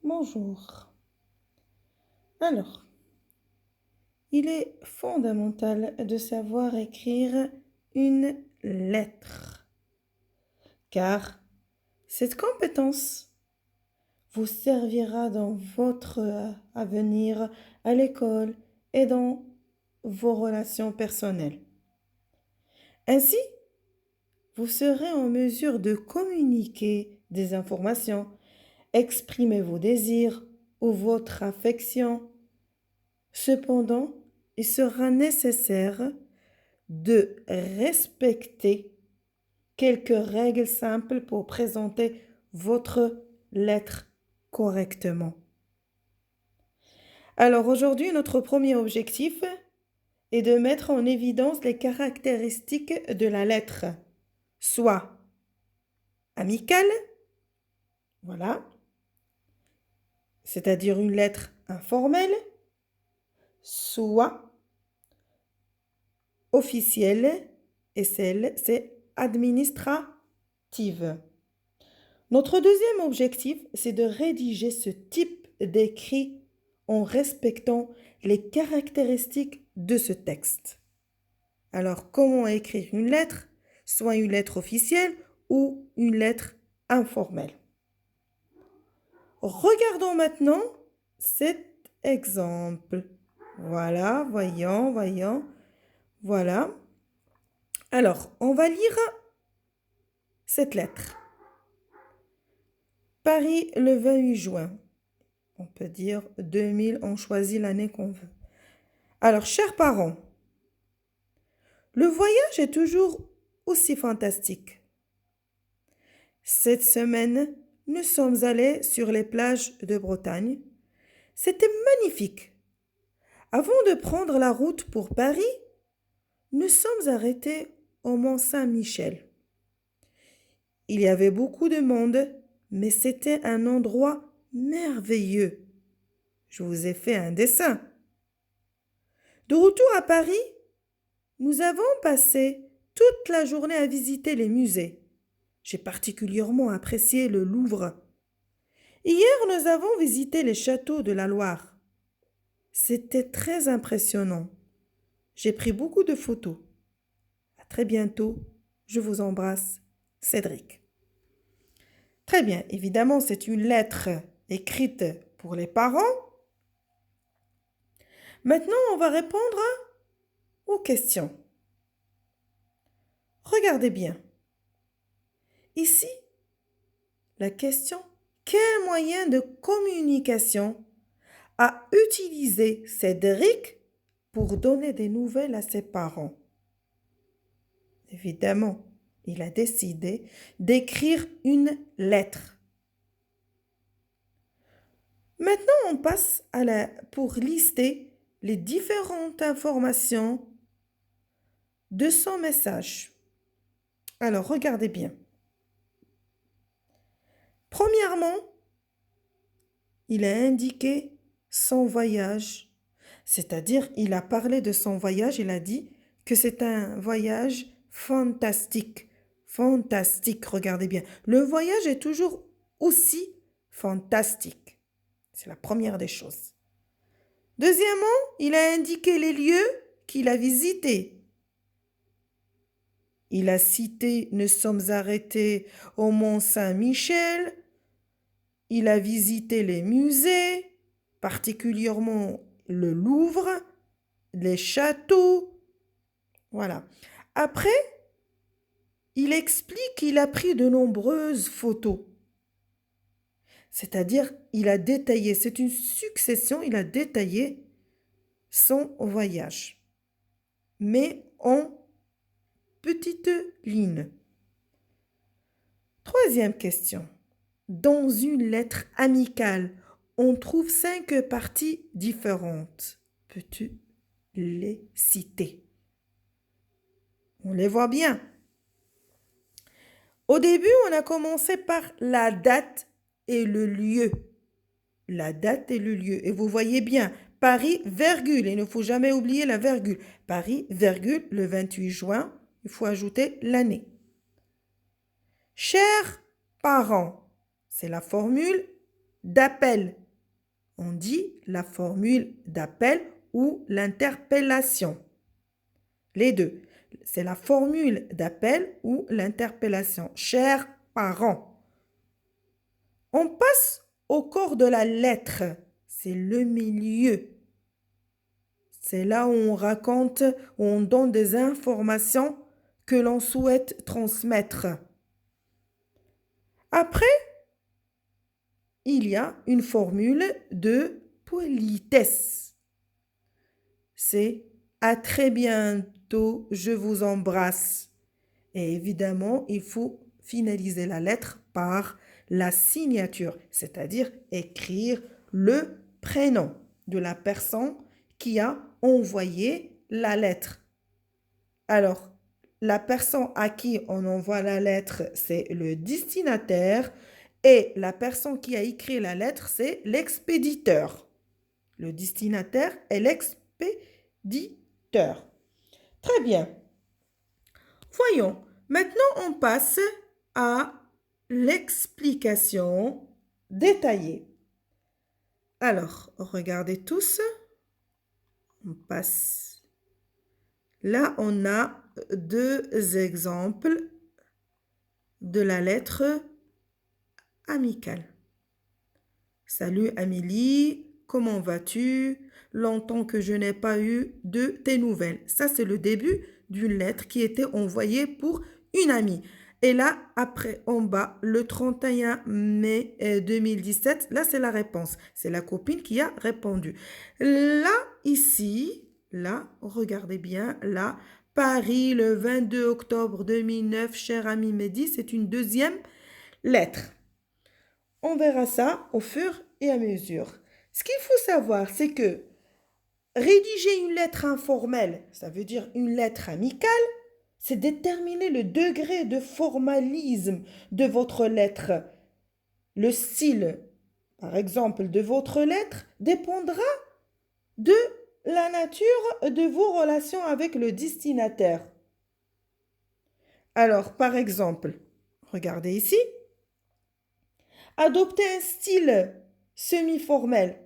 Bonjour. Alors, il est fondamental de savoir écrire une lettre, car cette compétence vous servira dans votre avenir à l'école et dans vos relations personnelles. Ainsi, vous serez en mesure de communiquer des informations, exprimer vos désirs ou votre affection. Cependant, il sera nécessaire de respecter quelques règles simples pour présenter votre lettre correctement. Alors aujourd'hui, notre premier objectif est de mettre en évidence les caractéristiques de la lettre, soit amicale, voilà, c'est-à-dire une lettre informelle, soit officielle, et celle, c'est administrative. Notre deuxième objectif, c'est de rédiger ce type d'écrit en respectant les caractéristiques de ce texte. Alors, comment écrire une lettre, soit une lettre officielle ou une lettre informelle? Regardons maintenant cet exemple. Voilà, voyons. Voilà. Alors, on va lire cette lettre. Paris, le 28 juin. On peut dire 2000, on choisit l'année qu'on veut. Alors, chers parents, le voyage est toujours aussi fantastique. Cette semaine, nous sommes allés sur les plages de Bretagne. C'était magnifique. Avant de prendre la route pour Paris, nous sommes arrêtés au Mont-Saint-Michel. Il y avait beaucoup de monde, mais c'était un endroit merveilleux. Je vous ai fait un dessin. De retour à Paris, nous avons passé toute la journée à visiter les musées. J'ai particulièrement apprécié le Louvre. Hier, nous avons visité les châteaux de la Loire. C'était très impressionnant. J'ai pris beaucoup de photos. À très bientôt. Je vous embrasse. Cédric. Très bien, évidemment, c'est une lettre écrite pour les parents. Maintenant, on va répondre aux questions. Regardez bien. Ici, la question, quel moyen de communication a utilisé Cédric pour donner des nouvelles à ses parents? Évidemment, il a décidé d'écrire une lettre. Maintenant, on passe pour lister les différentes informations de son message. Alors, regardez bien. Premièrement, il a indiqué son voyage, c'est-à-dire il a parlé de son voyage, il a dit que c'est un voyage fantastique. Fantastique, regardez bien. Le voyage est toujours aussi fantastique. C'est la première des choses. Deuxièmement, il a indiqué les lieux qu'il a visités. Il a cité « Nous sommes arrêtés au Mont-Saint-Michel ». Il a visité les musées, particulièrement le Louvre, les châteaux. Voilà. Après, il explique qu'il a pris de nombreuses photos. C'est-à-dire, il a détaillé, c'est une succession, il a détaillé son voyage. Mais en petites lignes. Troisième question. Dans une lettre amicale, on trouve 5 parties différentes. Peux-tu les citer? On les voit bien. Au début, on a commencé par la date et le lieu. La date et le lieu. Et vous voyez bien, Paris, virgule. Il ne faut jamais oublier la virgule. Paris, virgule, le 28 juin. Il faut ajouter l'année. Chers parents, c'est la formule d'appel. On dit la formule d'appel ou l'interpellation. Les deux. C'est la formule d'appel ou l'interpellation. Chers parents. On passe au corps de la lettre. C'est le milieu. C'est là où on raconte, où on donne des informations que l'on souhaite transmettre. Après, il y a une formule de politesse. C'est à très bientôt, je vous embrasse. Et évidemment, il faut finaliser la lettre par la signature, c'est-à-dire écrire le prénom de la personne qui a envoyé la lettre. Alors, la personne à qui on envoie la lettre, c'est le destinataire et la personne qui a écrit la lettre, c'est l'expéditeur. Le destinataire est l'expéditeur. Très bien. Voyons, maintenant on passe à l'explication détaillée. Alors, regardez tous. On passe. Là, on a deux exemples de la lettre amicale. Salut Amélie, comment vas-tu? Longtemps que je n'ai pas eu de tes nouvelles. Ça, c'est le début d'une lettre qui était envoyée pour une amie. Et là, après, en bas, le 31 mai 2017, là, c'est la réponse. C'est la copine qui a répondu. Là, ici, là, regardez bien, là, Paris, le 22 octobre 2009, cher ami Mehdi, c'est une deuxième lettre. On verra ça au fur et à mesure. Ce qu'il faut savoir, c'est que rédiger une lettre informelle, ça veut dire une lettre amicale, c'est déterminer le degré de formalisme de votre lettre. Le style, par exemple, de votre lettre dépendra de la nature de vos relations avec le destinataire. Alors, par exemple, regardez ici. Adoptez un style semi-formel.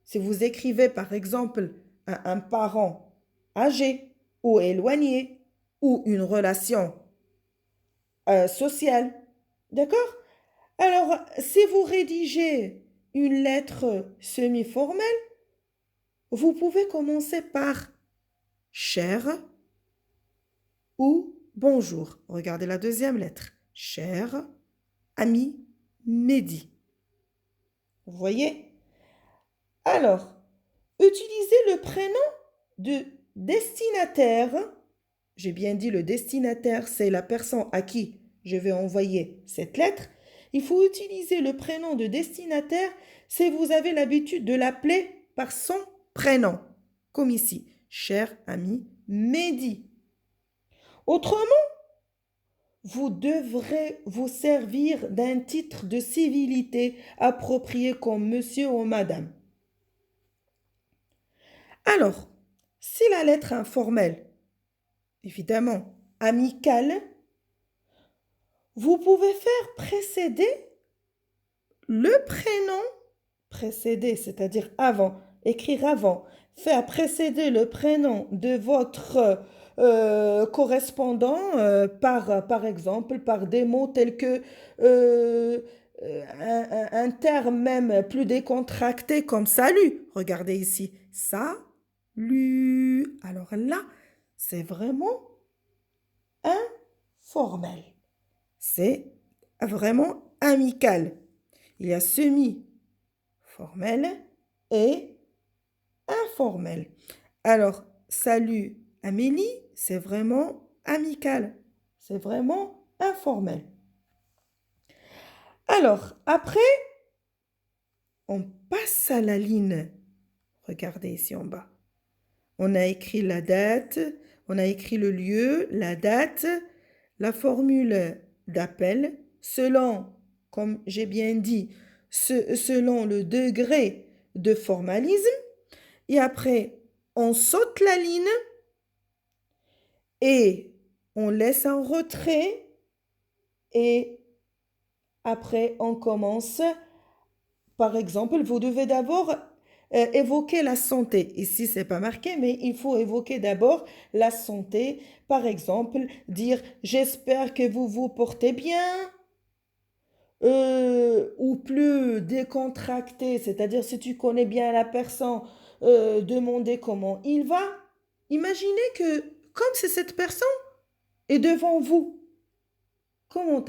Si vous écrivez par exemple à un parent âgé ou éloigné ou une relation sociale, d'accord? Alors, si vous rédigez une lettre semi-formelle, vous pouvez commencer par cher ou bonjour. Regardez la deuxième lettre. Cher ami Mehdi. Vous voyez? Alors, utilisez le prénom de destinataire. J'ai bien dit le destinataire, c'est la personne à qui je vais envoyer cette lettre. Il faut utiliser le prénom de destinataire si vous avez l'habitude de l'appeler par son prénom. Comme ici, cher ami Mehdi. Autrement, vous devrez vous servir d'un titre de civilité approprié comme monsieur ou madame. Alors, si la lettre informelle, évidemment amicale, vous pouvez faire précéder le prénom, précéder, c'est-à-dire avant, écrire avant, faire précéder le prénom de votre correspondant par exemple, par des mots tels que un terme même plus décontracté comme salut. Regardez ici, salut. Alors là, c'est vraiment informel. C'est vraiment amical. Il y a semi-formel et informel. Alors, salut Amélie, c'est vraiment amical. C'est vraiment informel. Alors, après, on passe à la ligne. Regardez ici en bas. On a écrit la date, on a écrit le lieu, la date, la formule d'appel, selon, comme j'ai bien dit, selon le degré de formalisme. Et après, on saute la ligne et on laisse un retrait. Et après, on commence Par exemple, vous devez d'abord évoquer la santé. Ici, c'est pas marqué, mais il faut évoquer d'abord la santé. Par exemple, dire j'espère que vous vous portez bien, ou plus décontracté, c'est-à-dire si tu connais bien la personne, demander comment il va. Imaginez que comme c'est cette personne est devant vous, comment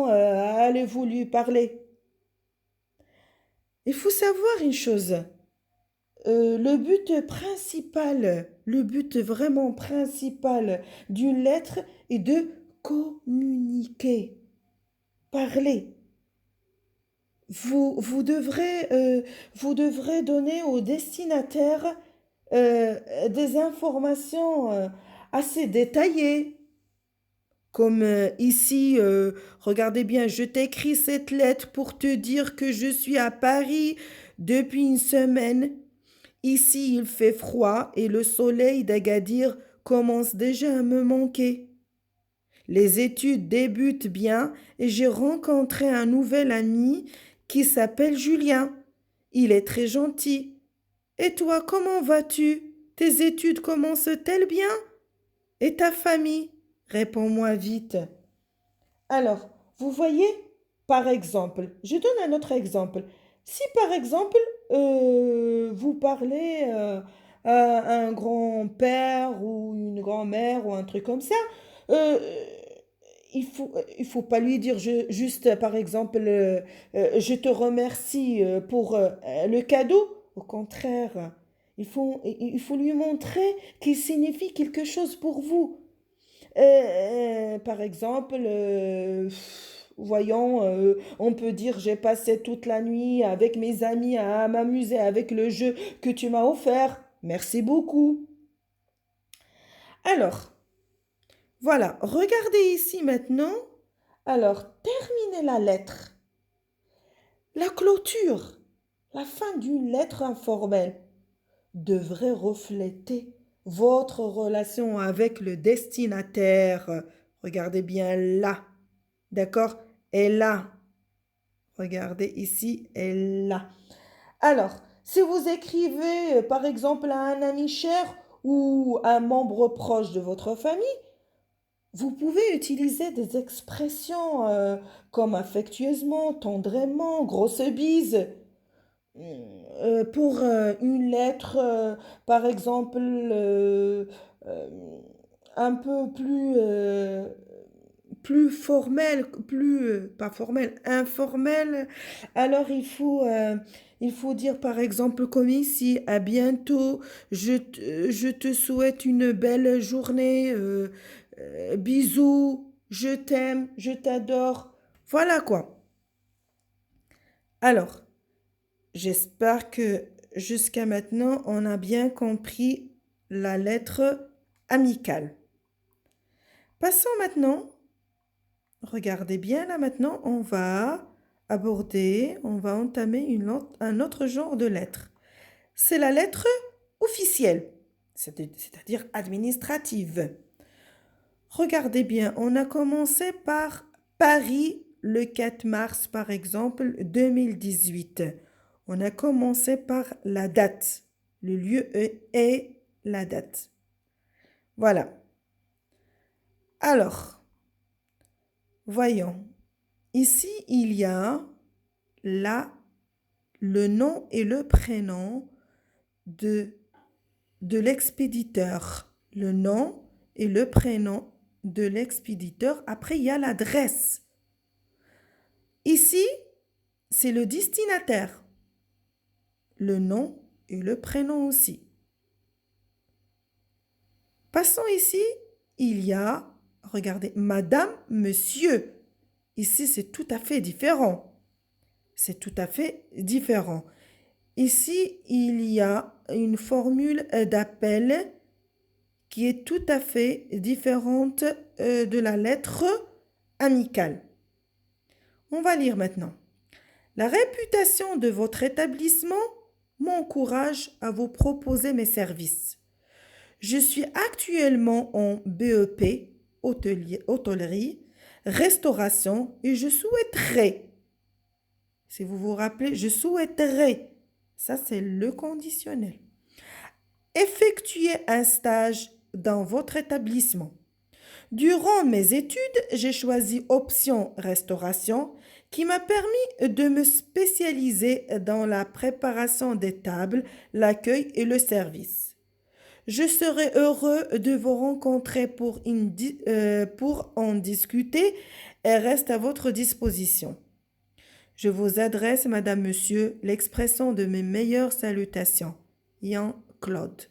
allez-vous lui parler? Il faut savoir une chose. Le but vraiment principal d'une lettre est de communiquer, parler. Vous devrez donner au destinataire des informations assez détaillées, comme ici, regardez bien, je t'écris cette lettre pour te dire que je suis à Paris depuis une semaine. Ici, il fait froid et le soleil d'Agadir commence déjà à me manquer. Les études débutent bien et j'ai rencontré un nouvel ami qui s'appelle Julien. Il est très gentil. Et toi, comment vas-tu? Tes études commencent-elles bien? Et ta famille? Réponds-moi vite. Alors, vous voyez, par exemple, je donne un autre exemple. Si par exemple, vous parlez à un grand-père ou une grand-mère ou un truc comme ça, euh, il faut pas lui dire juste, par exemple, je te remercie pour le cadeau. Au contraire, il faut lui montrer qu'il signifie quelque chose pour vous. Par exemple, voyons, on peut dire j'ai passé toute la nuit avec mes amis à m'amuser avec le jeu que tu m'as offert. Merci beaucoup. Alors, voilà, regardez ici maintenant. Alors, terminez la lettre. La clôture, la fin d'une lettre informelle devrait refléter votre relation avec le destinataire. Regardez bien là. D'accord? Et là. Regardez ici et là. Alors, si vous écrivez par exemple à un ami cher ou un membre proche de votre famille, vous pouvez utiliser des expressions comme affectueusement, tendrement, grosse bise. Pour une lettre, par exemple, euh, un peu plus formelle, pas formelle, informelle, alors il faut dire par exemple comme ici, à bientôt, je te souhaite une belle journée, bisous, je t'aime, je t'adore. Voilà quoi. Alors, j'espère que jusqu'à maintenant, on a bien compris la lettre amicale. Passons maintenant, regardez bien là maintenant, on va entamer un autre genre de lettre. C'est la lettre officielle, c'est-à-dire administrative. Regardez bien, on a commencé par Paris le 4 mars, par exemple, 2018. On a commencé par la date, le lieu et la date. Voilà. Alors, voyons. Ici, il y a là le nom et le prénom de, de l'expéditeur. Le nom et le prénom de l'expéditeur. Après, il y a l'adresse. Ici, c'est le destinataire. Le nom et le prénom aussi. Passons ici, il y a, regardez, madame, monsieur. Ici, c'est tout à fait différent. C'est tout à fait différent. Ici, il y a une formule d'appel qui est tout à fait différente de la lettre amicale. On va lire maintenant. La réputation de votre établissement m'encourage à vous proposer mes services. Je suis actuellement en BEP, hôtellerie, restauration et je souhaiterais Si vous vous rappelez, je souhaiterais. Ça, c'est le conditionnel. Effectuer un stage dans votre établissement. Durant mes études, j'ai choisi option restauration qui m'a permis de me spécialiser dans la préparation des tables, l'accueil et le service. Je serai heureux de vous rencontrer pour en discuter et reste à votre disposition. Je vous adresse, Madame, Monsieur, l'expression de mes meilleures salutations. Ian Claude.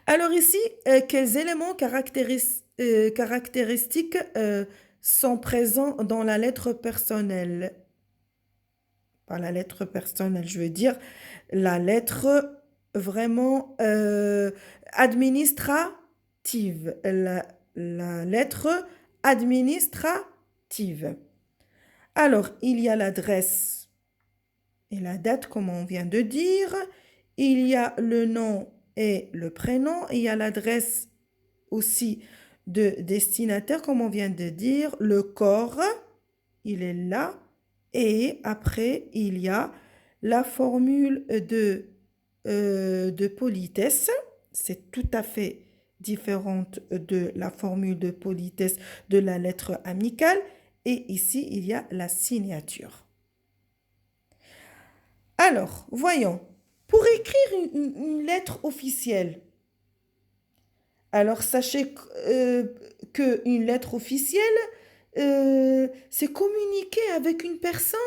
Alors ici, quels éléments caractéristiques sont présents dans la lettre personnelle? Par la lettre personnelle, je veux dire la lettre vraiment administrative. La lettre administrative. Alors, il y a l'adresse et la date, comme on vient de dire. Il y a le nom et le prénom. Il y a l'adresse aussi de destinataire, comme on vient de dire. Le corps, il est là. Et après, il y a la formule de politesse. C'est tout à fait différente de la formule de politesse de la lettre amicale. Et ici, il y a la signature. Alors, voyons. Pour écrire une lettre officielle, alors sachez qu'une lettre officielle, c'est communiquer avec une personne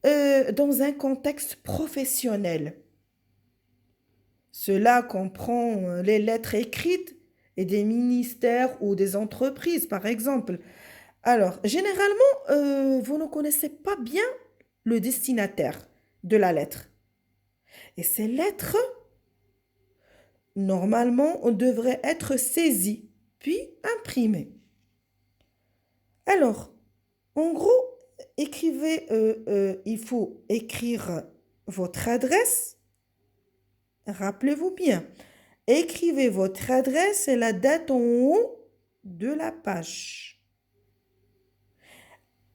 dans un contexte professionnel. Cela comprend les lettres écrites et des ministères ou des entreprises, par exemple. Alors, généralement, vous ne connaissez pas bien le destinataire de la lettre. Et ces lettres, normalement, devraient être saisies, puis imprimées. Alors, en gros, il faut écrire votre adresse. Rappelez-vous bien, écrivez votre adresse et la date en haut de la page.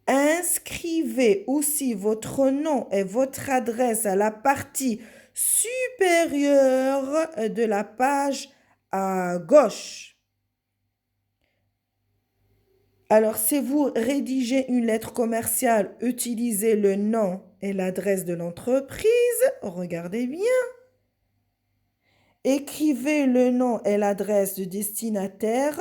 Inscrivez aussi votre nom et votre adresse à la partie supérieure de la page à gauche. Alors, si vous rédigez une lettre commerciale, utilisez le nom et l'adresse de l'entreprise. Regardez bien. Écrivez le nom et l'adresse du destinataire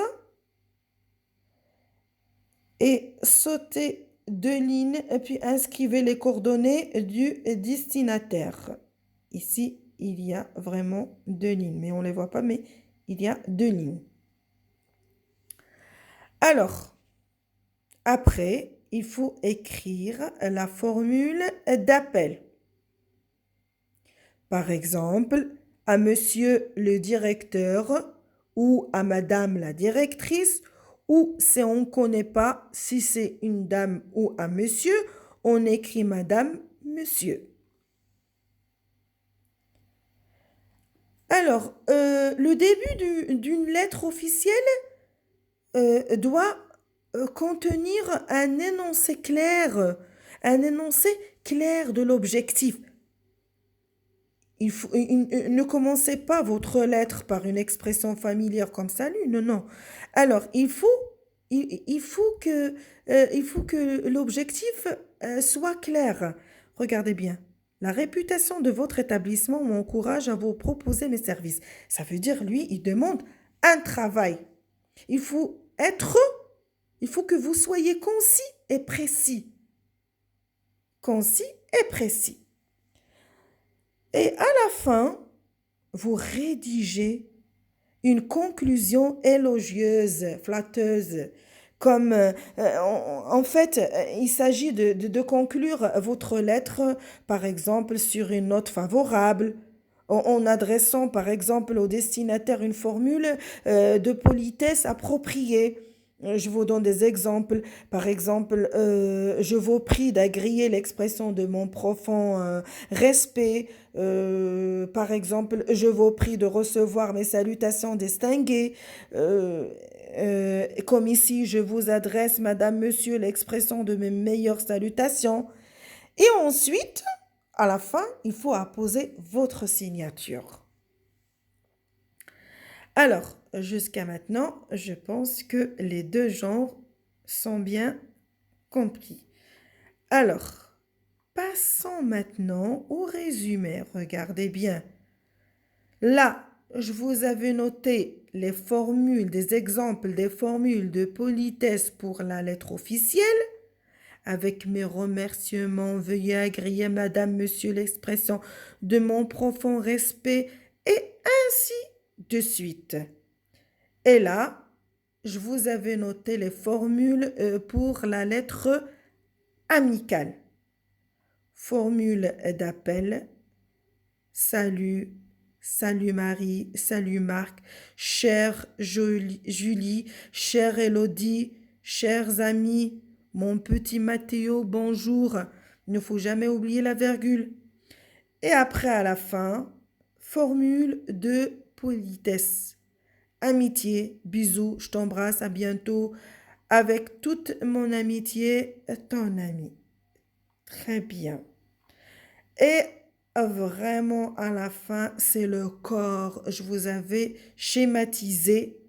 et sautez 2 lignes et puis inscrivez les coordonnées du destinataire. Ici, il y a vraiment 2 lignes, mais on ne les voit pas, mais il y a 2 lignes. Alors, après, il faut écrire la formule d'appel. Par exemple, à monsieur le directeur ou à madame la directrice, ou si on ne connaît pas si c'est une dame ou un monsieur, on écrit madame, monsieur. Alors, le début d'une lettre officielle doit contenir un énoncé clair de l'objectif. Ne commencez pas votre lettre par une expression familière comme salut, non. Alors, il faut que l'objectif soit clair. Regardez bien. La réputation de votre établissement m'encourage à vous proposer mes services. Ça veut dire, lui, il demande un travail. Il faut que vous soyez concis et précis. Concis et précis. Et à la fin, vous rédigez une conclusion élogieuse, flatteuse. Comme, en fait, il s'agit de conclure votre lettre, par exemple, sur une note favorable, en adressant, par exemple, au destinataire une formule de politesse appropriée. Je vous donne des exemples. Par exemple, je vous prie d'agréer l'expression de mon profond respect. Par exemple, je vous prie de recevoir mes salutations distinguées. Comme ici, je vous adresse, Madame, Monsieur, l'expression de mes meilleures salutations. Et ensuite, à la fin, il faut apposer votre signature. Alors, jusqu'à maintenant, je pense que les deux genres sont bien compris. Alors, passons maintenant au résumé. Regardez bien. Là, je vous avais noté les formules, des exemples des formules de politesse pour la lettre officielle. Avec mes remerciements, veuillez agréer, Madame, Monsieur, l'expression de mon profond respect et ainsi de suite. Et là, je vous avais noté les formules pour la lettre amicale. Formule d'appel, salut, salut Marie, salut Marc, chère Julie, chère Élodie, chers amis, mon petit Mathéo, bonjour. Il ne faut jamais oublier la virgule. Et après, à la fin, formule de politesse. Amitié, bisous, je t'embrasse, à bientôt. Avec toute mon amitié, ton ami. Très bien. Et vraiment, à la fin, c'est le corps. Je vous avais schématisé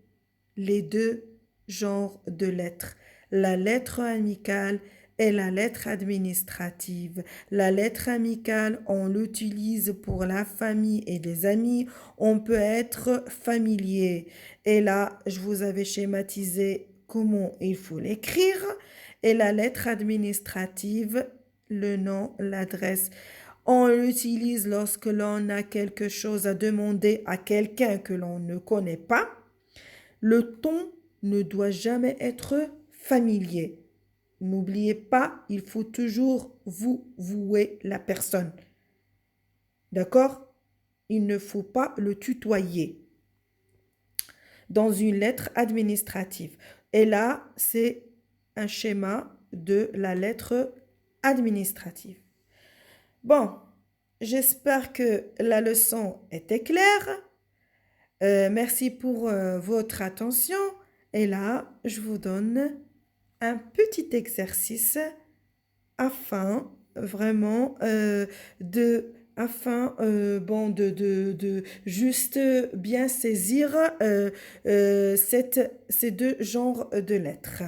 les deux genres de lettres. La lettre amicale et la lettre administrative. La lettre amicale, on l'utilise pour la famille et les amis. On peut être familier. Et là, je vous avais schématisé comment il faut l'écrire. Et la lettre administrative, le nom, l'adresse. On l'utilise lorsque l'on a quelque chose à demander à quelqu'un que l'on ne connaît pas. Le ton ne doit jamais être familier. N'oubliez pas, il faut toujours vous vouer la personne. D'accord? Il ne faut pas le tutoyer dans une lettre administrative. Et là, c'est un schéma de la lettre administrative. Bon, j'espère que la leçon était claire. Merci pour votre attention. Et là, je vous donne un petit exercice afin vraiment de juste bien saisir ces deux genres de lettres.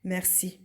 Merci.